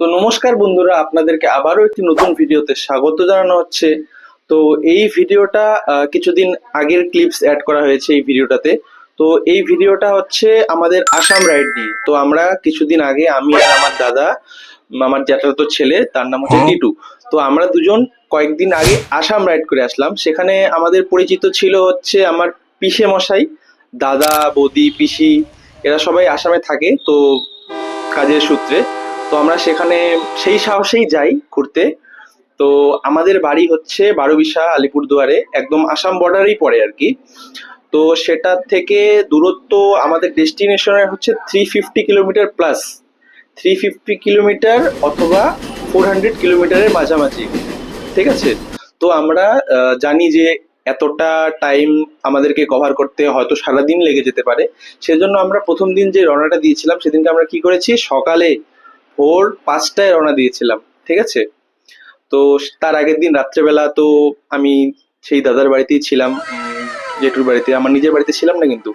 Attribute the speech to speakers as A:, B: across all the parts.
A: তো নমস্কার বন্ধুরা, আপনাদেরকে আবারও একটি নতুন ভিডিওতে স্বাগত জানানো হচ্ছে। তো এই ভিডিওটা কিছুদিন আগের ক্লিপস অ্যাড করা হয়েছে এই ভিডিওটাতে। তো এই ভিডিওটা হচ্ছে আমাদের আসাম রাইড নিয়ে। তো আমরা কিছুদিন আগে, আমি আর আমার দাদা, আমার জ্যাঠাতো ছেলে, তার নাম হচ্ছে টিটু। তো আমরা দুজন কয়েকদিন আগে আসাম রাইড করে আসলাম। সেখানে আমাদের পরিচিত ছিল হচ্ছে আমার পিসে মশাই, দাদা, বৌদি, পিসি, এরা সবাই আসামে থাকে তো কাজের সূত্রে। তো আমরা সেখানে সেই সাহসেই যাই ঘুরতে। তো আমাদের বাড়ি হচ্ছে বারোবিশা, আলিপুরদুয়ারে, একদম আসাম বর্ডারেই পড়ে আর কি। তো সেটার থেকে দূরত্ব আমাদের ডেস্টিনেশনের হচ্ছে 350 কিলোমিটার প্লাস, 350 কিলোমিটার অথবা 400 কিলোমিটারের মাঝামাঝি। ঠিক আছে। তো আমরা জানি যে এতটা টাইম আমাদেরকে কভার করতে হয়তো সারাদিন লেগে যেতে পারে। সেজন্য আমরা প্রথম দিন যে রওনাটা দিয়েছিলাম, সেদিনকে আমরা কি করেছি, সকালে ভোর 5টায় রওনা দিয়েছিলাম। ঠিক আছে। তো তার আগের দিন রাত্রেবেলা তো আমি সেই দাদার বাড়িতেই ছিলাম, জেঠুর বাড়িতে। আমার নিজের বাড়িতে ছিলাম না, কিন্তু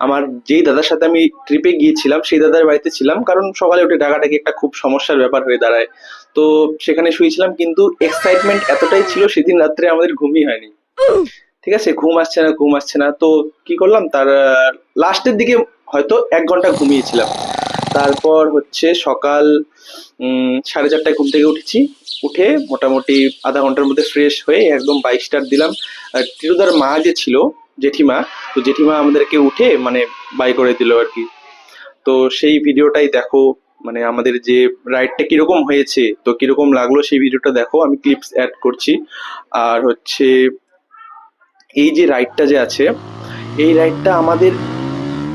A: আমার যেই দাদার সাথে আমি ট্রিপে গিয়েছিলাম সেই দাদার বাড়িতে ছিলাম, কারণ সকালে উঠে ডাকাডাকি একটা খুব সমস্যার ব্যাপার হয়ে দাঁড়ায়। তো সেখানে শুয়েছিলাম, কিন্তু এক্সাইটমেন্ট এতটাই ছিল সেদিন রাত্রে আমাদের ঘুমই হয়নি। ঠিক আছে, ঘুম আসছে না, ঘুম আসছে না। তো কি করলাম, তার লাস্টের দিকে হয়তো 1 ঘন্টা ঘুমিয়েছিলাম। তারপর হচ্ছে সকাল 4:30টায় ঘুম থেকে উঠেছি। উঠে মোটামুটি আধা ঘন্টার মধ্যে ফ্রেশ হয়ে একদম বাইক স্টার্ট দিলাম। আর টিরুদার মা যে ছিল, জেঠিমা, তো জেঠিমা আমাদেরকে উঠে মানে বাই করে দিল আর কি। তো সেই ভিডিওটাই দেখো, মানে আমাদের যে রাইডটা কিরকম হয়েছে, তো কিরকম লাগলো সেই ভিডিওটা দেখো, আমি ক্লিপস অ্যাড করছি। আর হচ্ছে এই যে রাইডটা যে আছে, এই রাইডটা আমাদের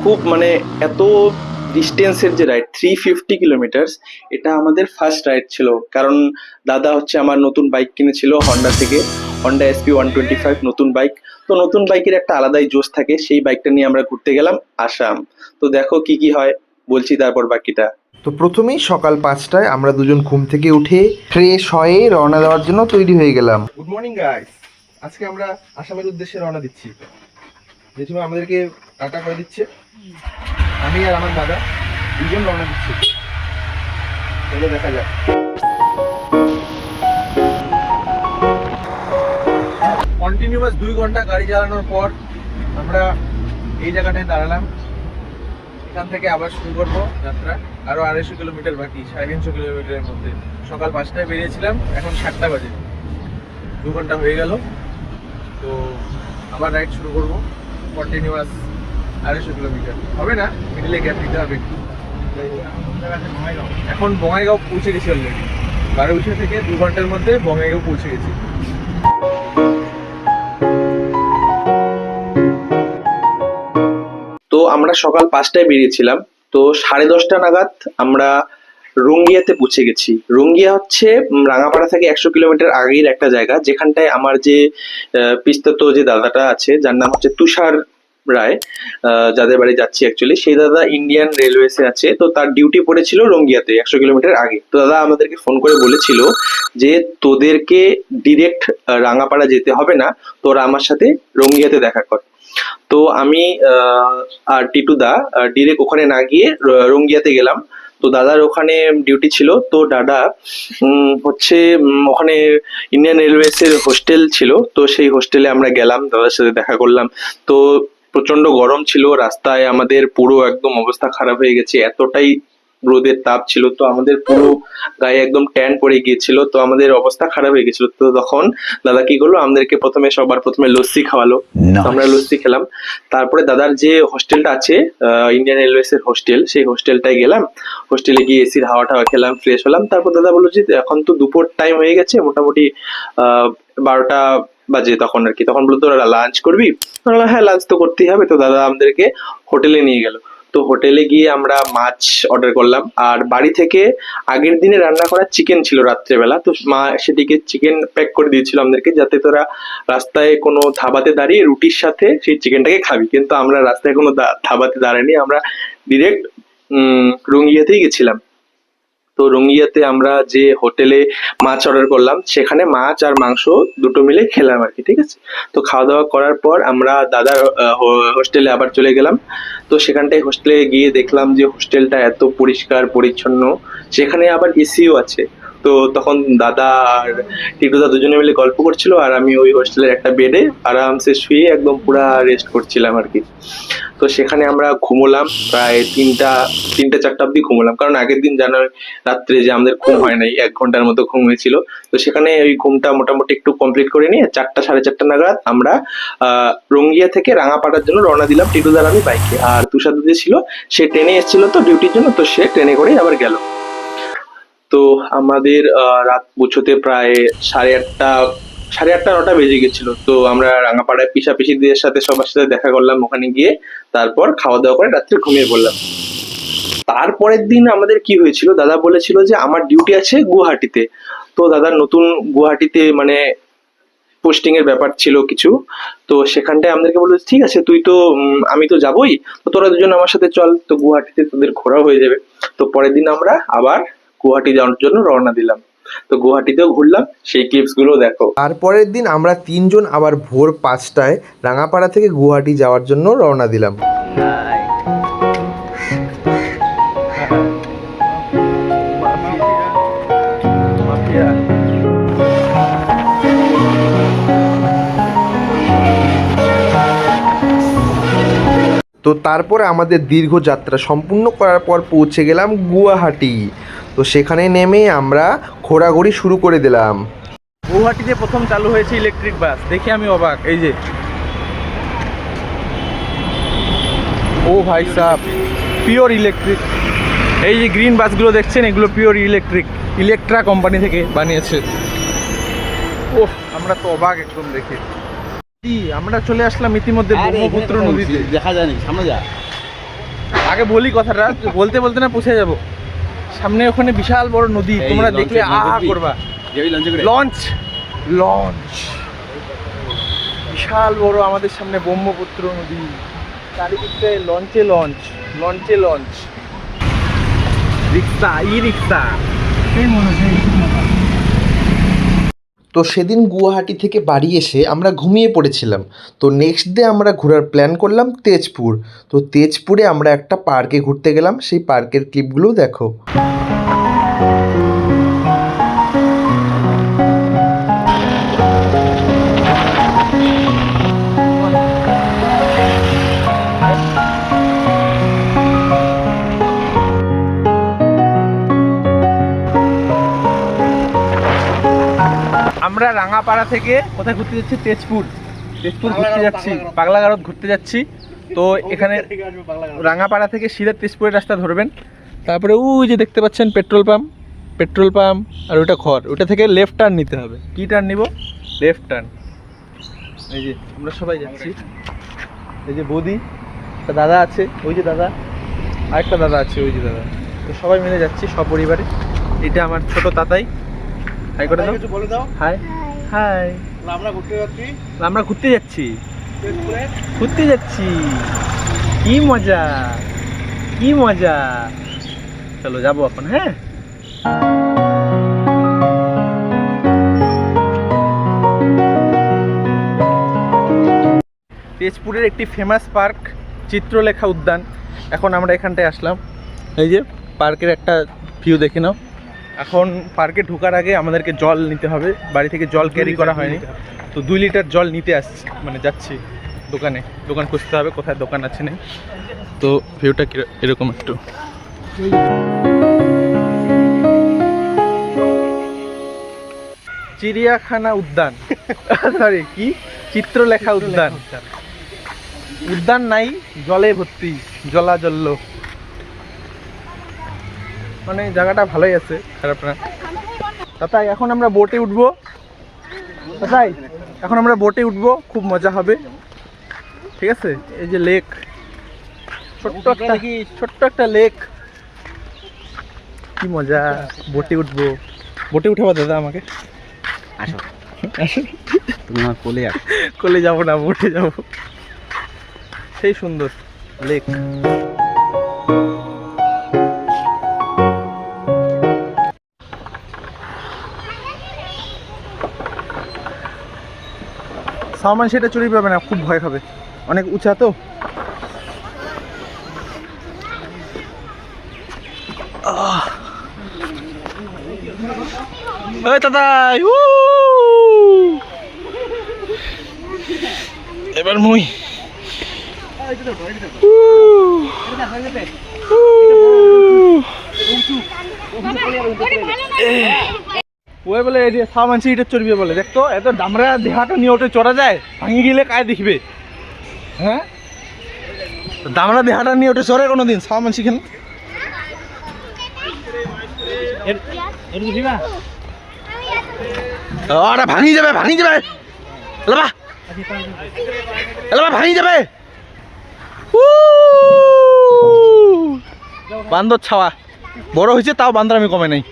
A: খুব মানে এত ডিস্টেন্সের যে রাইড, 350 কিলোমিটার, এটা আমাদের ফার্স্ট রাইড ছিল। কারণ দাদা হচ্ছে আমার নতুন বাইক কিনেছিল হন্ডা থেকে, হন্ডা SP 125 নতুন বাইক। তো নতুন বাইকের একটা আলাদাই জোশ থাকে, সেই বাইকটা নিয়ে আমরা ঘুরতে গেলাম আসাম। তো দেখো কি কি হয়, বলছি তারপর বাকিটা।
B: তো প্রথমেই সকাল 5টায় আমরা দুজন ঘুম থেকে উঠে ফ্রেশ হয়ে রওনা দেওয়ার জন্য তৈরি হয়ে গেলাম।
C: Good morning guys. আজকে আমরা আসামের উদ্দেশ্যে রওনা দিচ্ছি। জেঠিমা আমাদেরকে টাটা করে দিচ্ছে। আমি আর আমার দাদা দুজন রওনা দিচ্ছি। চলো দেখা যাক। কন্টিনিউয়াস 2 ঘন্টা গাড়ি চালানোর পর আমরা এই জায়গাটায় দাঁড়ালাম। এখান থেকে আবার শুরু করবো যাত্রা। আরো 250 কিলোমিটার বাকি, 350 কিলোমিটারের মধ্যে। সকাল 5টায় বেরিয়েছিলাম, এখন 7টা বাজে। 2 ঘন্টা হয়ে গেল। তো আবার রাইড শুরু করবো। কন্টিনিউয়াস 250 কিলোমিটার হবে না, মিডিলে গ্যাপ দিতে হবে একটু। এখন বঙাইগাঁও পৌঁছে গেছি অলরেডি। বারোবিশা থেকে 2 ঘন্টার মধ্যে বঙাইগাঁও পৌঁছে গেছি।
A: তো আমরা সকাল 5টায় বেরিয়েছিলাম। তো 10:30টা নাগাদ আমরা রঙ্গিয়াতে পৌঁছে গেছি। রঙ্গিয়া হচ্ছে রাঙাপাড়া থেকে 100 কিলোমিটার আগের একটা জায়গা, যেখানটায় আমার যে পিস্তাতো যে দাদাটা আছে, যার নাম হচ্ছে তুষার রায়, যাদের বাড়ি যাচ্ছি অ্যাকচুয়ালি, সেই দাদা ইন্ডিয়ান রেলওয়েসে আছে। তো তার ডিউটি পড়েছিল রঙ্গিয়াতে 100 কিলোমিটার আগে। তো দাদা আমাদেরকে ফোন করে বলেছিল যে তোদেরকে ডিরেক্ট রাঙাপাড়া যেতে হবে না, তোরা আমার সাথে রঙ্গিয়াতে দেখা কর। তো আমি আর টিটুদা ডিরেক্ট ওখানে না গিয়ে রঙ্গিয়াতে গেলাম। তো দাদার ওখানে ডিউটি ছিল। তো দাদা হচ্ছে ওখানে ইন্ডিয়ান রেলওয়েজ এর হোস্টেল ছিল। তো সেই হোস্টেলে আমরা গেলাম, দাদার সাথে দেখা করলাম। তো প্রচন্ড গরম ছিল, রাস্তায় আমাদের পুরো একদম অবস্থা খারাপ হয়ে গেছে, এতটাই রোদের তাপ ছিল। তো আমাদের পুরো গায়ে একদম ট্যান পড়ে গিয়েছিল, তো আমাদের অবস্থা খারাপ হয়ে গেছিল। তো তখন দাদা কি করলো, আমাদেরকে সবার প্রথমে লস্যি খাওয়ালো। তো আমরা লস্যি খেলাম। তারপরে দাদার যে হোস্টেলটা আছে, ইন্ডিয়ান রেলওয়েজ এর হোস্টেল, সেই হোস্টেলটায় গেলাম। হোস্টেলে গিয়ে এসির হাওয়া টাওয়া খেলাম, ফ্রেশ হলাম। তারপর দাদা বললো যে এখন তো দুপুর টাইম হয়ে গেছে, মোটামুটি 12টা বাজে তখন আর কি। তখন বললো তোরা লাঞ্চ করবি? আমরা বললাম, হ্যাঁ লাঞ্চ তো করতেই হবে। তো দাদা আমাদেরকে হোটেলে নিয়ে গেল। তো হোটেলে গিয়ে আমরা মাছ অর্ডার করলাম। আর বাড়ি থেকে আগের দিনে রান্না করা চিকেন ছিল রাত্রেবেলা, তো মা সেটিকে চিকেন প্যাক করে দিয়েছিল আমাদেরকে, যাতে তোরা রাস্তায় কোনো ধাবাতে দাঁড়িয়ে রুটির সাথে সেই চিকেনটাকে খাবি। কিন্তু আমরা রাস্তায় কোনো ধাবাতে দাঁড়াইনি, আমরা ডিরেক্ট রঙ্গিয়াতেই গেছিলাম। তো রঙ্গিয়াতে আমরা যে হোটেলে মাছ অর্ডার করলাম, সেখানে মাছ আর মাংস দুটো মিলে খেলাম আর কি। ঠিক আছে। তো খাওয়া দাওয়া করার পর আমরা দাদার হোস্টেলে আবার চলে গেলাম। তো সেখানটায় হোস্টেলে গিয়ে দেখলাম যে হোস্টেলটা এত পরিষ্কার পরিচ্ছন্ন, সেখানে আবার এসিও আছে। তো তখন দাদা আর টিটুদা দুজনে মিলে গল্প করছিল, আর আমি ওই হোস্টেলের একটা বেডে আরামসে শুয়ে একদম পুরা রেস্ট করছিলাম আর কি। তো সেখানে আমরা ঘুমোলাম প্রায় 3টা 4টা অব্দি ঘুমোলাম, কারণ আগের দিন জানার রাত্রে যে আমাদের ঘুম হয় নাই, 1 ঘন্টার মতো ঘুম হয়েছিল। তো সেখানে ওই ঘুমটা মোটামুটি একটু কমপ্লিট করে নিয়ে 4টা 4:30 নাগাদ আমরা রঙ্গিয়া থেকে রাঙাপাড়ার জন্য রওনা দিলাম, টিটুদার আমি বাইকে। আর তুষার দিদি ছিল, সে ট্রেনে এসেছিল তো ডিউটির জন্য, তো সে ট্রেনে করেই আবার গেল। তো আমাদের রাত পৌঁছতে প্রায় 8:30 9টা বেজে গেছিল। তো আমরা রাঙাপাড়ায় পিসাপিসিদের সাথে সবার সাথে দেখা করলাম ওখানে গিয়ে, তারপর খাওয়া দাওয়া করে রাত্রে ঘুমিয়ে পড়লাম। তারপরের দিন আমাদের কি হয়েছিল, দাদা বলেছিল যে আমার ডিউটি আছে গুয়াহাটিতে। তো দাদার নতুন গুয়াহাটিতে মানে পোস্টিং এর ব্যাপার ছিল কিছু। তো সেখানটায় আমাদেরকে বললো ঠিক আছে তুই তো আমি তো যাবোই, তো তোরা দুজন আমার সাথে চল, তো গুয়াহাটিতে তোদের ঘোরা হয়ে যাবে। তো পরের দিন আমরা আবার গুয়াহাটি যাওয়ার জন্য রওনা দিলাম। তো গুয়াহাটিতেও ঘুরলাম, সেই ক্লিপস গুলো দেখো।
B: তারপরের দিন আমরা 3জন আবার ভোর 5টায় রাঙাপাড়া থেকে গুয়াহাটি যাওয়ার জন্য রওনা দিলাম। তো তারপরে আমাদের দীর্ঘ যাত্রা সম্পূর্ণ করার পর পৌঁছে গেলাম গুয়াহাটি। তো সেখানে নেমে আমরা ঘোরাঘুরি শুরু করে দিলাম।
C: গুয়াহাটিতে প্রথম চালু হয়েছে ইলেকট্রিক বাস, দেখে আমি অবাক। এই যে ও ভাই সাহেব, পিওর ইলেকট্রিক। এই যে গ্রিন বাসগুলো দেখছেন, এগুলো পিওর ইলেকট্রিক, ইলেকট্রা কোম্পানি থেকে বানিয়েছে। ও আমরা তো অবাক একদম দেখে। আমরা চলে আসলাম ইতিমধ্যে ব্রহ্মপুত্র নদীতে।
D: দেখা যায়নি, সামনে যা।
C: আগে বলি কথাটা, বলতে বলতে না পৌঁছে যাব। সামনে ওখানে বিশাল বড় নদী, তোমরা দেখলে করবা। লঞ্চ লঞ্চ বিশাল বড় আমাদের সামনে ব্রহ্মপুত্র নদী, চারিদিকে লঞ্চে লঞ্চ, লঞ্চে লঞ্চ, রিক্সা রিক্সা।
B: তো সেদিন গুয়াহাটি থেকে বাড়ি এসে আমরা ঘুমিয়ে পড়েছিলাম। তো নেক্সট ডে আমরা ঘোরার প্ল্যান করলাম তেজপুর। তো তেজপুরে আমরা একটা পার্কে ঘুরতে গেলাম, সেই পার্কের ক্লিপগুলো দেখো।
C: আমরা রাঙাপাড়া থেকে কোথায় ঘুরতে যাচ্ছি? তেজপুর। তেজপুর ঘুরতে যাচ্ছি, পাগলাগারদ ঘুরতে যাচ্ছি। তো এখানে রাঙাপাড়া থেকে সিধা তেজপুরের রাস্তা ধরবেন, তারপরে ওই যে দেখতে পাচ্ছেন পেট্রোল পাম্প, আর ওটা ঘর, ওটা থেকে লেফট টার্ন নিতে হবে। কি টার্ন নিব? Left turn. এই যে আমরা সবাই যাচ্ছি, এই যে বৌদি, একটা দাদা আছে, ওই যে দাদা, আরেকটা দাদা আছে, ওই যে দাদা। তো সবাই মিলে যাচ্ছি সপরিবারে। এটা আমার ছোট তাতাই, হাই করে দাও, কিছু বলে দাও। High high. আমরা ঘুরতে যাচ্ছি, ঘুরতে যাচ্ছি। কি মজা, কি মজা। চলো যাবো এখন। হ্যাঁ, তেজপুরের একটি ফেমাস পার্ক চিত্রলেখা উদ্যান। এখন আমরা এখানটায় আসলাম, এই যে পার্কের একটা ভিউ দেখে নাও। এখন পার্কে ঢোকার আগে আমাদেরকে জল নিতে হবে, বাড়ি থেকে জল ক্যারি করা হয়নি। তো 2 লিটার জল নিতে আসছি, মানে যাচ্ছি দোকান খুঁজতে হবে, কোথায় দোকান আছে নেই। তো ভিউটা এরকম একটু। চিড়িয়াখানা উদ্যান, সরি কি চিত্রলেখা উদ্যান। উদ্যান নাই, জলে ভর্তি, জলাজল্য। মানে জায়গাটা ভালোই আছে, খারাপ না। তাই এখন আমরা বোটে উঠবো, তাই এখন আমরা বোটে উঠবো, খুব মজা হবে। ঠিক আছে, এই যে লেক, ছোট্ট একটা লেক, কি মজা। বোটে উঠবো, বোটে উঠাবো দাদা আমাকে।
D: আসো তুমি আমার কোলে আসো।
C: কোলে যাবো না, বোটে যাবো। সেই সুন্দর লেক। সামান সেটা চুরি পাবে না, খুব ভয় খাবে, অনেক উঁচা তো। ওই দাদা এবার মুই ওই বলে এই যে সামানসি এটা চড়বে বলে দেখতো এত ডামরা দেহাটা নিয়ে ওটা চড়া যায় ভাঙি গেলে কায় দেখবে হ্যাঁ দামরা দেহাটা নিয়ে ওটা চড়ে কোনোদিন সামানসি খেলে ওটা ভাঙি যাবে এলাবা ভাঙি যাবে বান্দর ছাওয়া বড় হয়েছে তাও বান্দর আমি কমে নাই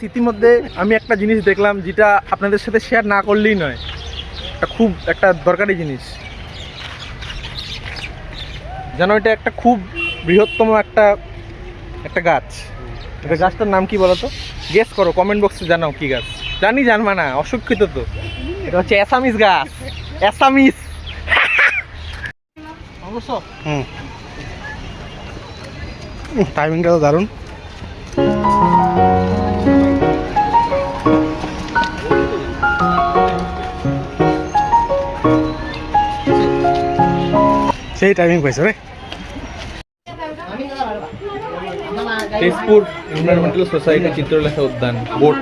C: ইতিমধ্যে আমি একটা জিনিস দেখলাম যেটা আপনাদের সাথে শেয়ার না করলেই নয় এটা খুব একটা দরকারি জিনিস যেন এটা একটা খুব বৃহত্তম একটা গাছ এটা গাছটার নাম কি বলো তো গেস করো কমেন্ট বক্সে জানাও কি গাছ জানবা না অশিক্ষিত তো এটা হচ্ছে অ্যাসামিস গাছ অ্যাসামিস অবশ্য টাইমিংটা তো দারুণ সেই টাইমিং পাইছো রে তেজপুর এনভায়রনমেন্টাল সোসাইটি চিত্রলেখা উদ্যান বোট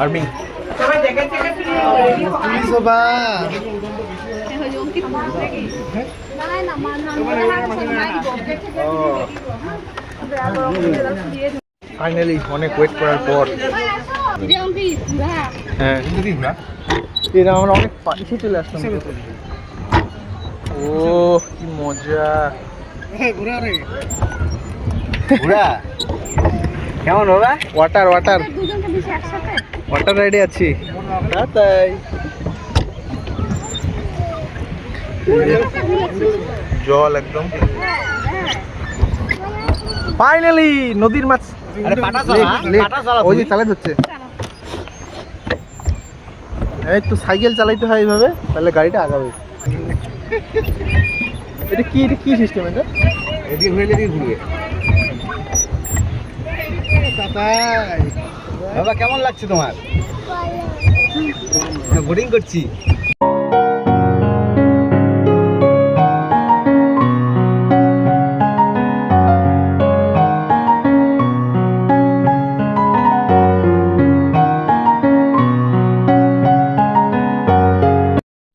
C: আর্মিং ফাইনালি অনেক ওয়েট করার পর হ্যাঁ এরা আমরা অনেক পাশে চলে আসলাম ও কি মজা
D: কেমন হবে
C: ওয়াটার রাইডে আছি তাই জল একদম ফাইনালি নদীর মাছ ওই যে চালাই হচ্ছে এই তো সাইকেল চালাইতে হয় এইভাবে তাহলে গাড়িটা আগাবে এটা কি সিস্টেম এটা
D: এদিকে ঘুরে এদিকে ঘুরবে বাবা কেমন লাগছে তোমার বোটিং করছি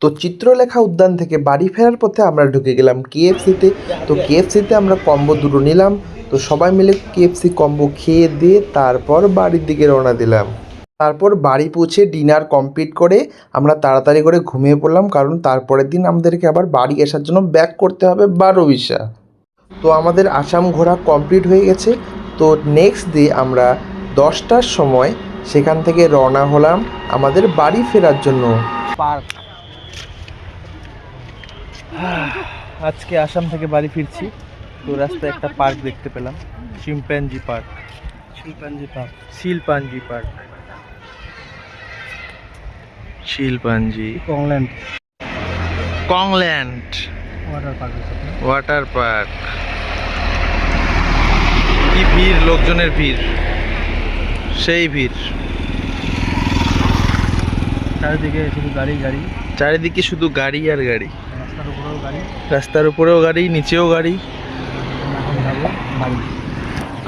B: তো চিত্রলেখা উদ্যান থেকে বাড়ি ফেরার পথে আমরা ঢুকে গেলাম কেএফসিতে। তো কেএফসিতে আমরা কম্বো দুটো নিলাম। তো সবাই মিলে কেএফসি কম্বো খেয়ে দিয়ে তারপর বাড়ির দিকে রওনা দিলাম। তারপর বাড়ি পৌঁছে ডিনার কমপ্লিট করে আমরা তাড়াতাড়ি করে ঘুমিয়ে পড়লাম, কারণ তারপরের দিন আমাদেরকে আবার বাড়ি আসার জন্য ব্যাক করতে হবে 12 বিশা। তো আমাদের আসাম ঘোরা কমপ্লিট হয়ে গেছে। তো নেক্সট ডে আমরা 10টার সময় সেখান থেকে রওনা হলাম আমাদের বাড়ি ফেরার জন্য।
C: পার্ক আজকে আসাম থেকে বাড়ি ফিরছি। তো রাস্তায় একটা পার্ক দেখতে পেলাম, শিম্পাঞ্জি পার্ক। শিলপাঞ্জি কংল্যান্ড ওয়াটার পার্ক। কি ভিড়, লোকজনের ভিড়, সেই ভিড়। চারিদিকে শুধু গাড়ি আর গাড়ি, রাস্তার উপরেও গাড়ি, নিচেও গাড়ি।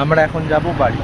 C: আমরা এখন যাব বাড়ি।